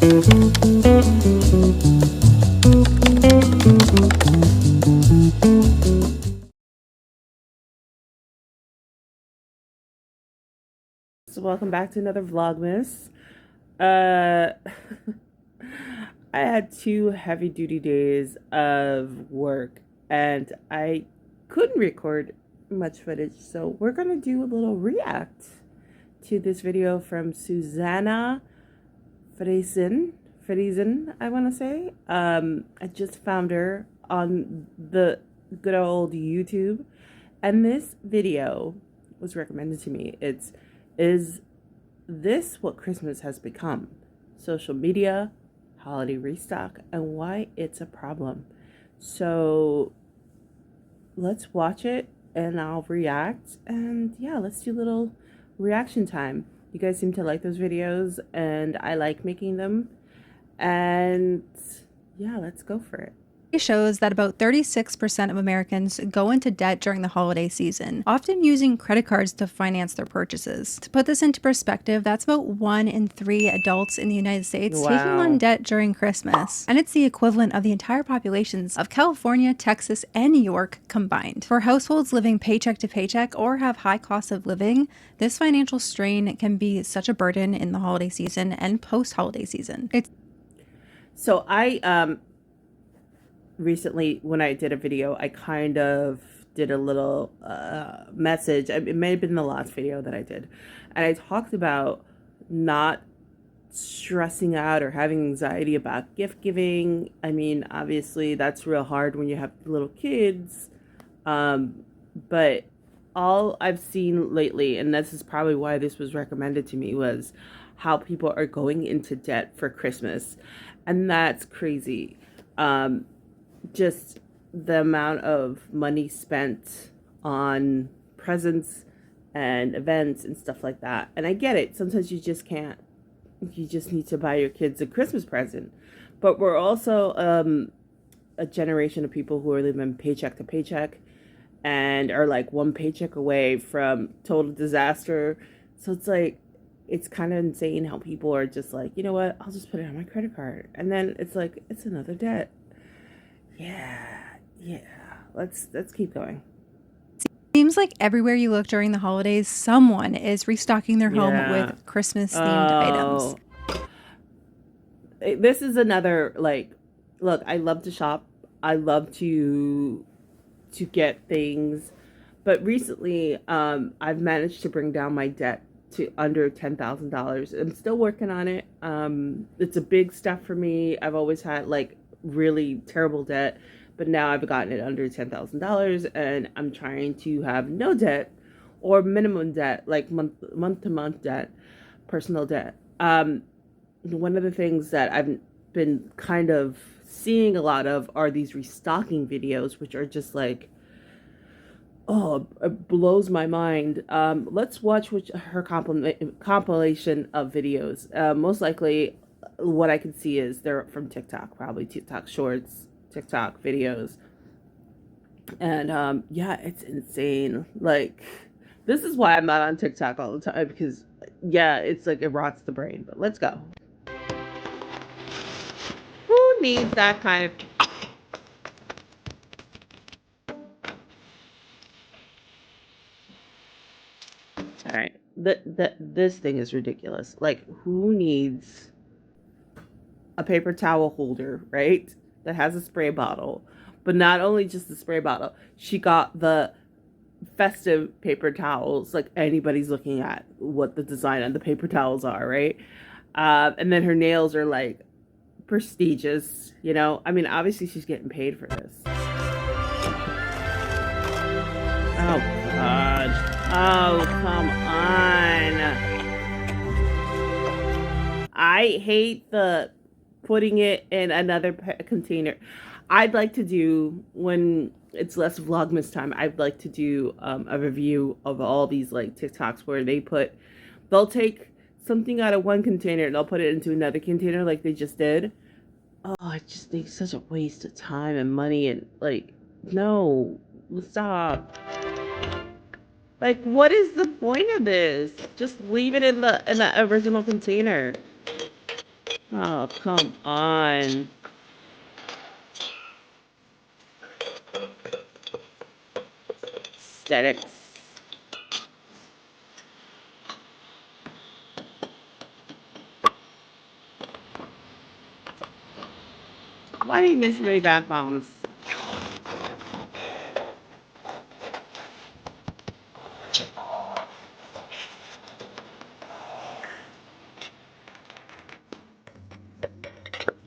So welcome back to another Vlogmas. Uh, I had 2 heavy-duty days of work, and I couldn't record much footage, so we're gonna do a little react to this video from Susanna Friesen, I want to say. I just found her on the good old YouTube, and this video was recommended to me. Is this what Christmas has become? Social media, holiday restock, and why it's a problem. So let's watch it and I'll react, and yeah, let's do a little reaction time. You guys seem to like those videos and I like making them, and yeah, let's go for it. Shows that about 36% of Americans go into debt during the holiday season, often using credit cards to finance their purchases. To put this into perspective, that's about 1 in 3 adults in the United States taking on debt during Christmas. And it's the equivalent of the entire populations of California, Texas, and New York combined. For households living paycheck to paycheck or have high costs of living, this financial strain can be such a burden in the holiday season and post-holiday season. So I recently, when I did a video, I kind of did a little message. It may have been the last video that I did, and I talked about not stressing out or having anxiety about gift giving. I mean, obviously that's real hard when you have little kids, but all I've seen lately, and this is probably why this was recommended to me, was how people are going into debt for Christmas, and that's crazy. Just the amount of money spent on presents and events and stuff like that. And I get it. Sometimes you just can't. You just need to buy your kids a Christmas present. But we're also a generation of people who are living paycheck to paycheck and are like one paycheck away from total disaster. So it's like, it's kind of insane how people are just like, you know what, I'll just put it on my credit card. And then it's like, it's another debt. Yeah. Let's keep going. Seems like everywhere you look during the holidays, someone is restocking their home with Christmas-themed items. This is another, like, look, I love to shop. I love to get things. But recently, I've managed to bring down my debt to under $10,000. I'm still working on it. It's a big step for me. I've always had, like, really terrible debt, but now I've gotten it under $10,000, and I'm trying to have no debt or minimum debt, like month to month debt, personal debt. One of the things that I've been kind of seeing a lot of are these restocking videos, which are just like, oh, it blows my mind. Let's watch her compilation of videos. Most likely what I can see is they're from TikTok, probably TikTok shorts, TikTok videos. And yeah, it's insane. Like, this is why I'm not on TikTok all the time, because yeah, it's like it rots the brain. But let's go. Who needs that kind of... All right, this thing is ridiculous. Like, who needs a paper towel holder, right, that has a spray bottle? But not only just the spray bottle, she got the festive paper towels. Like, anybody's looking at what the design on the paper towels are, right? And then her nails are like prestigious, you know. I mean, obviously she's getting paid for this. Oh God. Oh, come on. I hate the putting it in another container. I'd like to do, when it's less Vlogmas time, I'd like to do a review of all these like TikToks where they'll take something out of one container and they'll put it into another container like they just did. Oh, I just think such a waste of time and money, and like, no, stop. Like, what is the point of this? Just leave it in the original container. Oh, come on. Aesthetics. Why do you miss my backbones?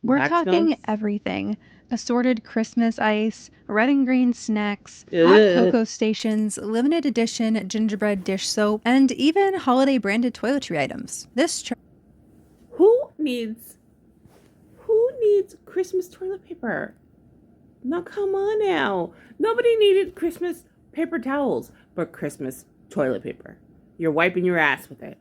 We're Backstones? talking everything. Assorted Christmas ice, red and green snacks, hot Ugh. cocoa stations, limited edition gingerbread dish soap, and even holiday branded toiletry items. This Who needs Christmas toilet paper? Now come on now. Nobody needed Christmas paper towels, but Christmas toilet paper. You're wiping your ass with it.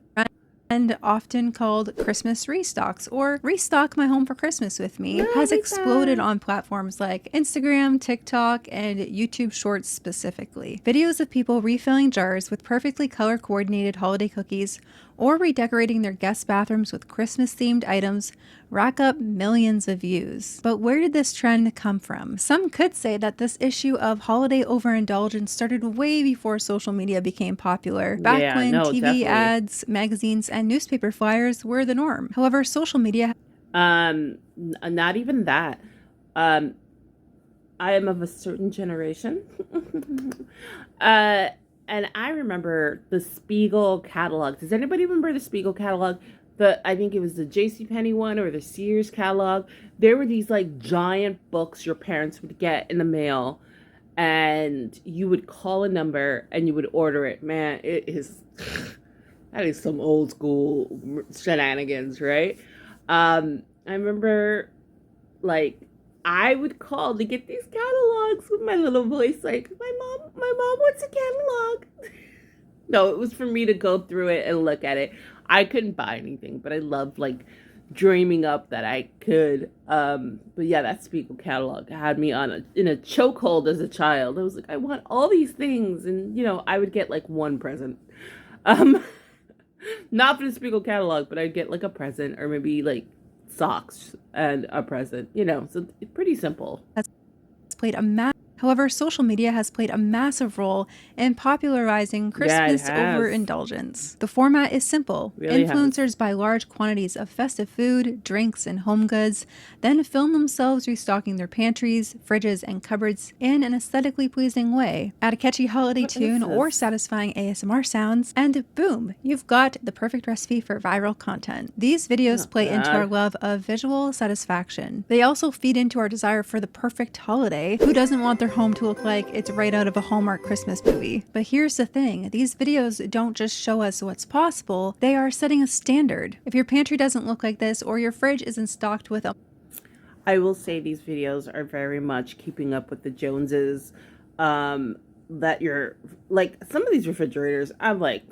and often called Christmas restocks or Restock My Home for Christmas with Me, has exploded on platforms like Instagram, TikTok, and YouTube Shorts specifically. Videos of people refilling jars with perfectly color coordinated holiday cookies or redecorating their guest bathrooms with Christmas themed items rack up millions of views. But where did this trend come from? Some could say that this issue of holiday overindulgence started way before social media became popular, back when TV definitely. ads, magazines, and newspaper flyers were the norm. However, social media Not even that. I am of a certain generation. And I remember the Spiegel catalog. Does anybody remember the Spiegel catalog? I think it was the JCPenney one or the Sears catalog. There were these like giant books your parents would get in the mail, and you would call a number and you would order it. Man, it is that is some old school shenanigans, right? I remember like I would call to get these catalogs with my little voice, like, my mom wants a catalog. No, it was for me to go through it and look at it. I couldn't buy anything, but I loved like dreaming up that I could. But yeah, that Spiegel catalog had me in a chokehold as a child. I was like, I want all these things, and I would get like one present. Um, not for the Spiegel catalog, but I'd get like a present or maybe like socks and a present. So it's pretty simple. played a However, social media has played a massive role in popularizing Christmas overindulgence. The format is simple. Really Influencers buy large quantities of festive food, drinks, and home goods, then film themselves restocking their pantries, fridges, and cupboards in an aesthetically pleasing way. Add a catchy holiday tune or satisfying ASMR sounds, and boom, you've got the perfect recipe for viral content. These videos play into our love of visual satisfaction. They also feed into our desire for the perfect holiday. Who doesn't want their home to look like it's right out of a Hallmark Christmas movie? But here's the thing, these videos don't just show us what's possible, they are setting a standard. If your pantry doesn't look like this or your fridge isn't stocked with I will say these videos are very much keeping up with the Joneses. That you're like, some of these refrigerators, I'm like,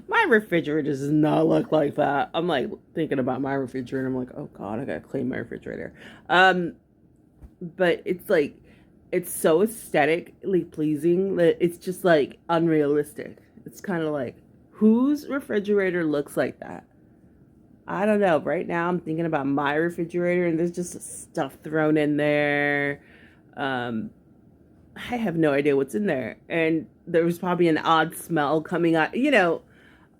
my refrigerator does not look like that. I'm like thinking about my refrigerator. I'm like, oh God, I gotta clean my refrigerator. But it's like, it's so aesthetically pleasing that it's just like unrealistic. It's kind of like, whose refrigerator looks like that? I don't know. Right now I'm thinking about my refrigerator and there's just stuff thrown in there. I have no idea what's in there. And there was probably an odd smell coming out.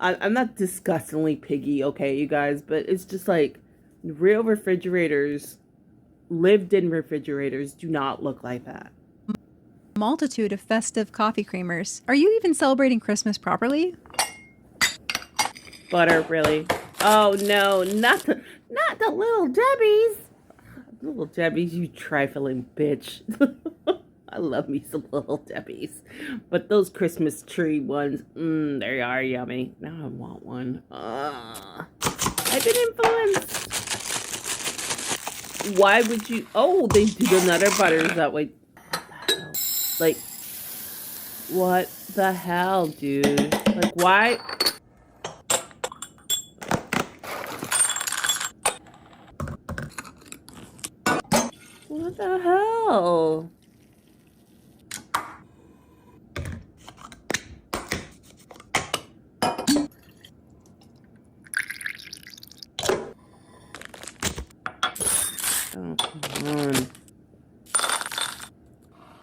I'm not disgustingly piggy, okay, you guys, but it's just like real refrigerators, lived-in refrigerators do not look like that. multitude of festive coffee creamers. Are you even celebrating Christmas properly? Butter, really? Oh no, not the Little Debbie's. Little Debbie's, you trifling bitch. I love me some Little Debbie's. But those Christmas tree ones, they are yummy. Now I want one. I've been influenced. Why would you? Oh, they do another butters that way. Like, what the hell, dude? Like, why? What the hell? Oh, come on.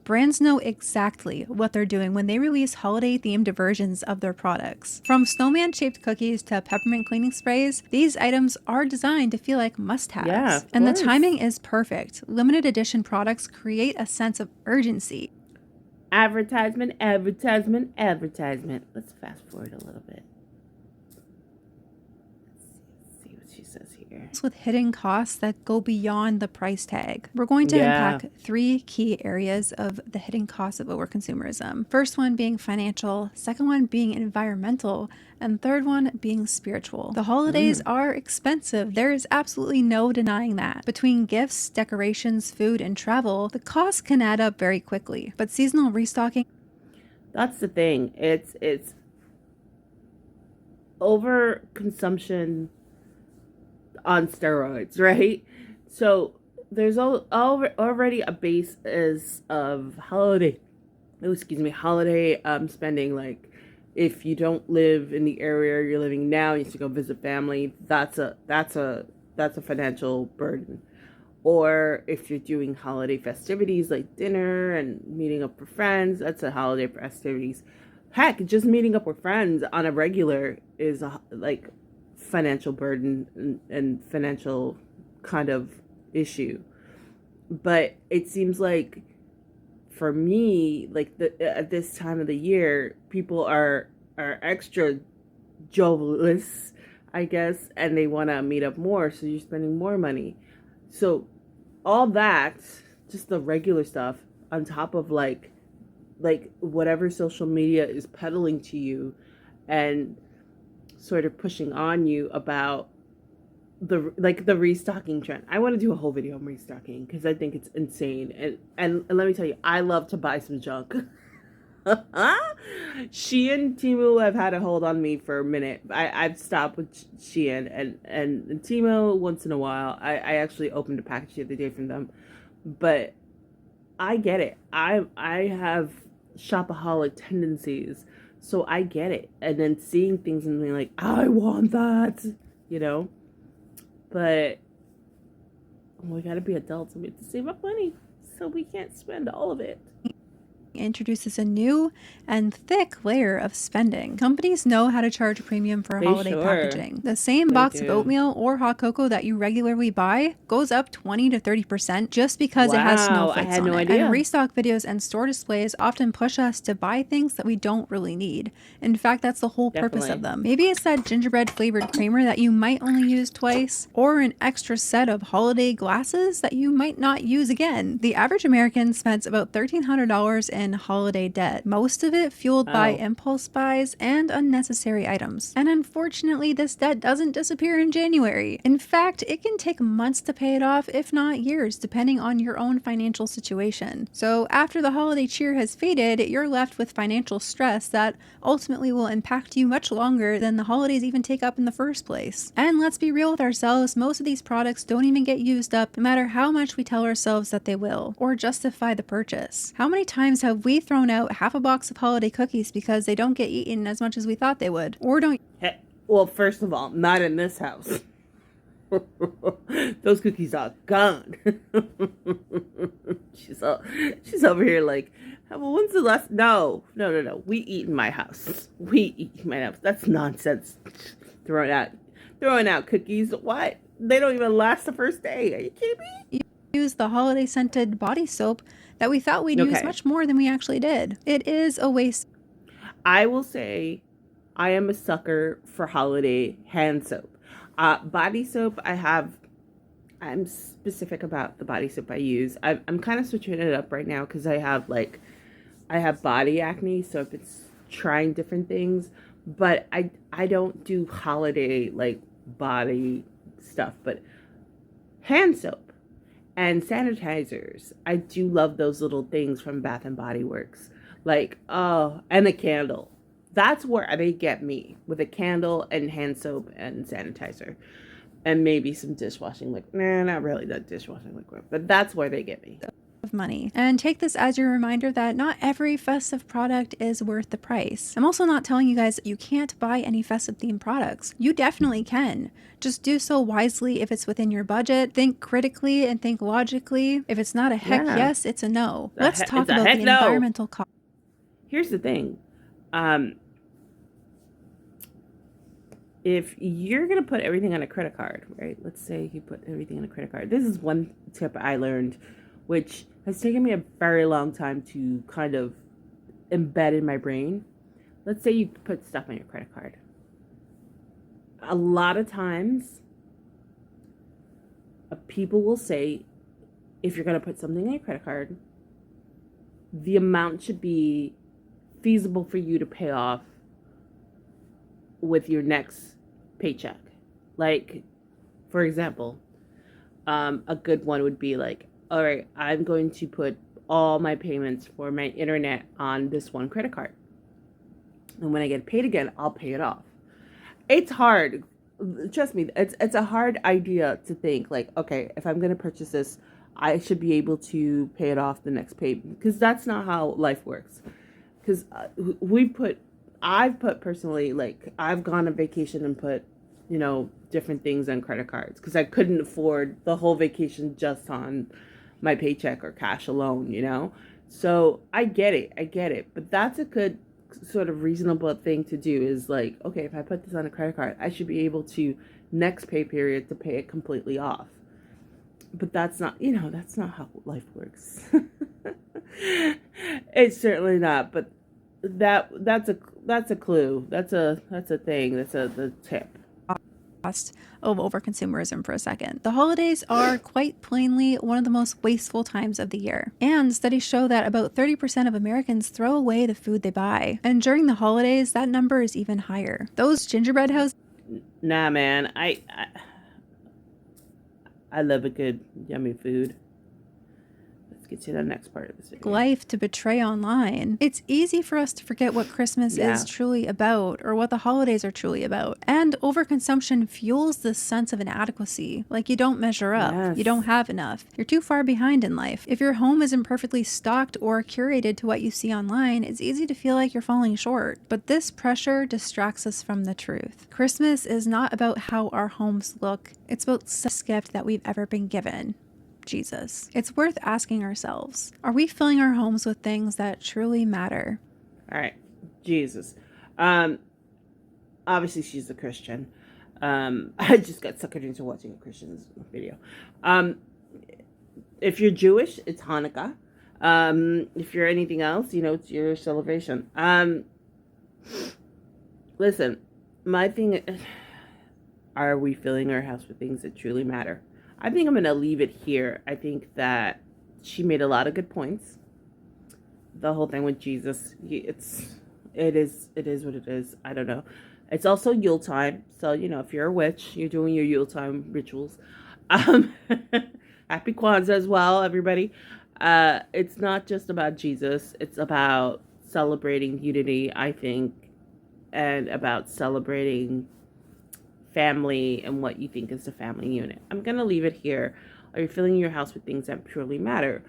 Brands know exactly what they're doing when they release holiday-themed versions of their products. From snowman-shaped cookies to peppermint cleaning sprays, these items are designed to feel like must-haves. Yeah, of And the course. timing is perfect. Limited edition products create a sense of urgency. Advertisement, advertisement, advertisement. Let's fast forward a little bit. Let's see what she says here. With hidden costs that go beyond the price tag. We're going to unpack 3 key areas of the hidden costs of over-consumerism. First one being financial, second one being environmental, and third one being spiritual. The holidays are expensive. There is absolutely no denying that. Between gifts, decorations, food, and travel, the costs can add up very quickly. But seasonal restocking... That's the thing. It's overconsumption on steroids, right? So there's already a base of holiday spending. Like, if you don't live in the area you're living now, you used to go visit family, that's a financial burden. Or if you're doing holiday festivities like dinner and meeting up with friends, that's a holiday festivities. Heck, just meeting up with friends on a regular is like financial burden and financial kind of issue. But it seems like, for me, like at this time of the year, people are extra jobless, I guess, and they want to meet up more, so you're spending more money. So all that, just the regular stuff, on top of like whatever social media is peddling to you and sort of pushing on you about the restocking trend. I want to do a whole video on restocking because I think it's insane. And let me tell you, I love to buy some junk. Shein and Temu have had a hold on me for a minute. I've stopped with Shein and Temu once in a while. I actually opened a package the other day from them. But I get it. I have shopaholic tendencies, so I get it. And then seeing things and being like, I want that, you know? But we gotta be adults and we have to save up money, so we can't spend all of it. Introduces a new and thick layer of spending. Companies know how to charge a premium for holiday packaging. The same box of oatmeal or hot cocoa that you regularly buy goes up 20 to 30% just because it has snowflakes on it. And restock videos and store displays often push us to buy things that we don't really need. In fact, that's the whole purpose of them. Maybe it's that gingerbread flavored creamer that you might only use twice, or an extra set of holiday glasses that you might not use again. The average American spends about $1,300 in holiday debt, most of it fueled by impulse buys and unnecessary items. And unfortunately, this debt doesn't disappear in January. In fact, it can take months to pay it off, if not years, depending on your own financial situation. So after the holiday cheer has faded, you're left with financial stress that ultimately will impact you much longer than the holidays even take up in the first place. And let's be real with ourselves, most of these products don't even get used up, no matter how much we tell ourselves that they will, or justify the purchase. How many times have we thrown out half a box of holiday cookies because they don't get eaten as much as we thought they would? Or don't... Well, first of all, not in this house. Those cookies are gone. She's over here like, well, when's the last... No. We eat in my house. That's nonsense. Throwing out cookies. What? They don't even last the first day. Are you kidding me? Use the holiday scented body soap that we thought we'd use much more than we actually did. It is a waste. I will say I am a sucker for holiday hand soap. Body soap, I'm specific about the body soap I use. I'm kind of switching it up right now because I have body acne, so if it's trying different things. But I don't do holiday like body stuff, but hand soap and sanitizers. I do love those little things from Bath and Body Works. Like, and a candle. That's where they get me, with a candle and hand soap and sanitizer. And maybe some dishwashing liquid. Nah, not really that dishwashing liquid, but that's where they get me. money. And take this as your reminder that not every festive product is worth the price. I'm also not telling you guys you can't buy any festive themed products. You definitely can. Just do so wisely if it's within your budget. Think critically and think logically. If it's not a heck yes, it's a no. Let's talk about the environmental cost. Here's the thing. If you're going to put everything on a credit card, right? Let's say you put everything on a credit card. This is one tip I learned, which has taken me a very long time to kind of embed in my brain. Let's say you put stuff on your credit card. A lot of times, people will say, if you're going to put something on your credit card, the amount should be feasible for you to pay off with your next paycheck. Like, for example, a good one would be like, all right, I'm going to put all my payments for my internet on this one credit card. And when I get paid again, I'll pay it off. It's hard. Trust me, it's a hard idea to think like, okay, if I'm going to purchase this, I should be able to pay it off the next pay, because that's not how life works. Because I've put personally, like, I've gone on vacation and put, different things on credit cards because I couldn't afford the whole vacation just on my paycheck or cash alone, So I get it. But that's a good sort of reasonable thing to do, is like, okay, if I put this on a credit card, I should be able to next pay period to pay it completely off. But that's not how life works. It's certainly not, but that's a clue. That's a thing. That's the tip. Of overconsumerism for a second. The holidays are quite plainly one of the most wasteful times of the year. And studies show that about 30% of Americans throw away the food they buy. And during the holidays, that number is even higher. Those gingerbread houses... Nah, man. I love a good, yummy food. Get to the next part of this video. Life to betray online. It's easy for us to forget what Christmas is truly about, or what the holidays are truly about. And overconsumption fuels this sense of inadequacy. Like you don't measure up, you don't have enough, you're too far behind in life. If your home isn't perfectly stocked or curated to what you see online, it's easy to feel like you're falling short. But this pressure distracts us from the truth. Christmas is not about how our homes look, it's about the best gift that we've ever been given. Jesus. It's worth asking ourselves, are we filling our homes with things that truly matter? All right, Jesus. Obviously she's a Christian. I just got suckered into watching a Christian's video. If you're Jewish, it's Hanukkah. If you're anything else, it's your celebration. Listen, my thing, are we filling our house with things that truly matter? I think I'm going to leave it here. I think that she made a lot of good points. The whole thing with Jesus, it is what it is. I don't know. It's also Yule time. So, if you're a witch, you're doing your Yule time rituals. Happy Kwanzaa as well, everybody. It's not just about Jesus. It's about celebrating unity, I think, and about celebrating family and what you think is the family unit. I'm going to leave it here. Are you filling your house with things that purely matter?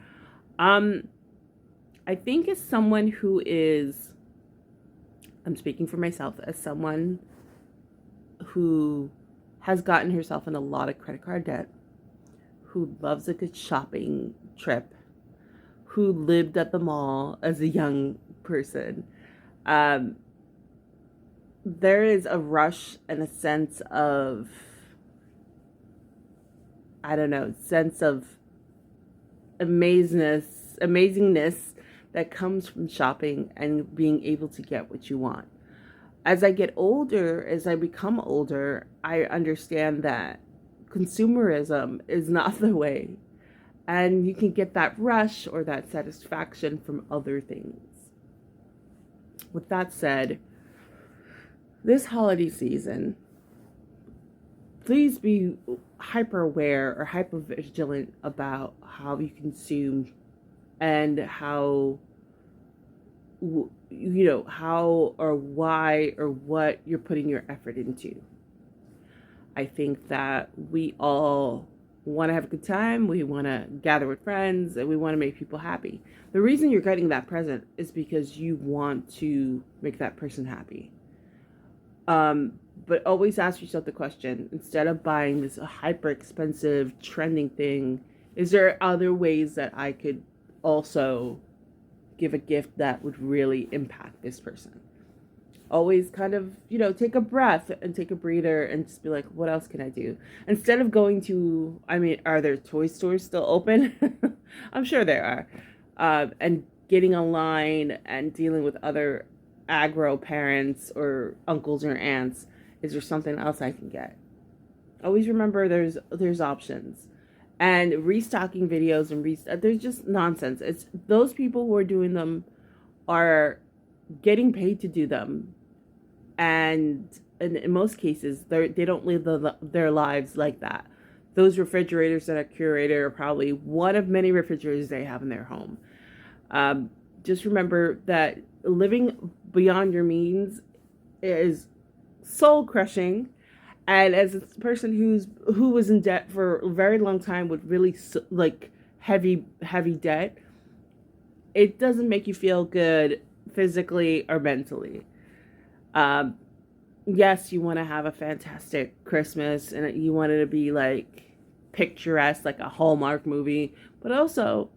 I think as someone who is, I'm speaking for myself, as someone who has gotten herself in a lot of credit card debt, who loves a good shopping trip, who lived at the mall as a young person, there is a rush and a sense of, sense of amazingness that comes from shopping and being able to get what you want. As I get older, as I become older, I understand that consumerism is not the way. And you can get that rush or that satisfaction from other things. With that said, this holiday season, please be hyper aware or hyper vigilant about how you consume and how or why or what you're putting your effort into. I think that we all want to have a good time, we want to gather with friends, and we want to make people happy. The reason you're getting that present is because you want to make that person happy. But always ask yourself the question, instead of buying this hyper expensive trending thing, is there other ways that I could also give a gift that would really impact this person? Always kind of, take a breath and take a breather and just be like, what else can I do? Instead of going to, are there toy stores still open? I'm sure there are. And getting online and dealing with other aggro parents or uncles or aunts. Is there something else I can get? Always remember there's options. And restocking videos and there's just nonsense. It's those people who are doing them are getting paid to do them. And in most cases, they don't live their lives like that. Those refrigerators that are curated are probably one of many refrigerators they have in their home. Just remember that living beyond your means is soul crushing. And as a person who was in debt for a very long time with really heavy debt, it doesn't make you feel good physically or mentally. Yes, you want to have a fantastic Christmas and you want it to be like picturesque, like a Hallmark movie, but also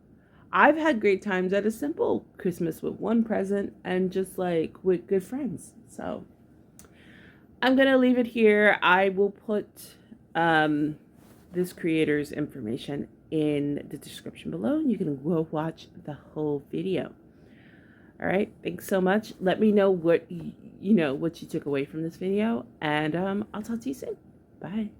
I've had great times at a simple Christmas with one present and just like with good friends. So I'm going to leave it here. I will put this creator's information in the description below. You can go watch the whole video. All right. Thanks so much. Let me know what you took away from this video, and I'll talk to you soon. Bye.